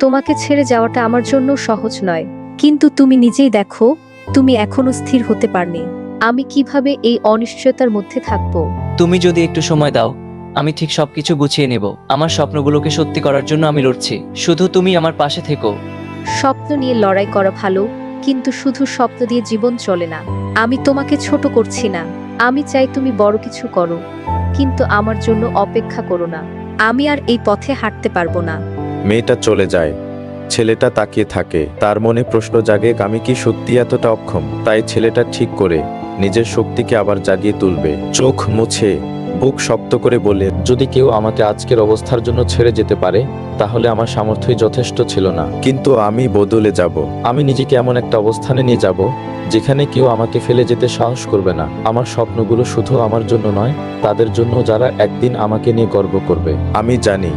তোমাকে ছেড়ে যাওয়াটা আমার জন্য সহজ নয়, কিন্তু তুমি নিজেই দেখো, তুমি এখনো স্থির হতে পারনি। আমি কিভাবে এই অনিশ্চয়তার মধ্যে থাকবো? তুমি যদি একটু সময় দাও, আমি ঠিক সবকিছু গুছিয়ে নেব। আমার স্বপ্নগুলোকে সত্যি করার জন্য আমি লড়ছি, শুধু তুমি আমার পাশে থেকো। স্বপ্ন নিয়ে লড়াই করা ভালো, কিন্তু শুধু স্বপ্ন দিয়ে জীবন চলে না। আমি তোমাকে ছোট করছি না, আমি চাই তুমি বড় কিছু করো, কিন্তু আমার জন্য অপেক্ষা করো না। আমি আর এই পথে হাঁটতে পারবো না। মেয়েটা চলে যায়। ছেলেটা তাকিয়ে থাকে, তার মনে প্রশ্ন জাগে, আমি কি সত্যি এতটা অক্ষম? তাই ছেলেটা ঠিক করে নিজের শক্তিকে আবার জাগিয়ে তুলবে। চোখ মুছে বুক শক্ত করে বলে, যদি কেউ আমাকে আজকের অবস্থার জন্য ছেড়ে যেতে পারে, তাহলে আমার সামর্থ্যই যথেষ্ট ছিল না। কিন্তু আমি বদলে যাব। আমি নিজেকে এমন একটা অবস্থানে নিয়ে যাব যেখানে কেউ আমাকে ফেলে যেতে সাহস করবে না। আমার স্বপ্নগুলো শুধু আমার জন্য নয়, তাদের জন্য যারা একদিন আমাকে নিয়ে গর্ব করবে। আমি জানি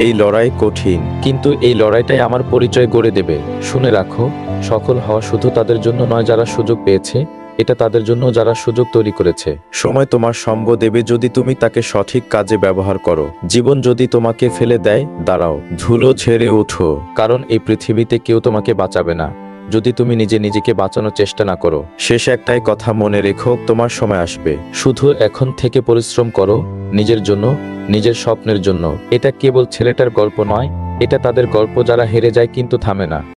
এই লড়াই কঠিন, কিন্তু এই লড়াইটাই আমার পরিচয় গড়ে দেবে। শুনে রাখো, সফল হওয়া শুধু তাদের জন্য নয় যারা সুযোগ পেয়েছে, এটা তাদের জন্য যারা সুযোগ তৈরি করেছে। সময় তোমার সঙ্গ দেবে যদি তুমি তাকে সঠিক কাজে ব্যবহার করো। জীবন যদি তোমাকে ফেলে দেয়, দাঁড়াও, ধুলো ছেড়ে ওঠো, কারণ এই পৃথিবীতে কেউ তোমাকে বাঁচাবে না যদি তুমি নিজেকে বাঁচানোর চেষ্টা না করো। শেষ একটাই কথা মনে রেখো, তোমার সময় আসবে। শুধু এখন থেকে পরিশ্রম করো, নিজের জন্য, নিজের স্বপ্নের জন্য। এটা কেবল ছেলেটার গল্প নয়, এটা তাদের গল্প যারা হেরে যায় কিন্তু থামে না।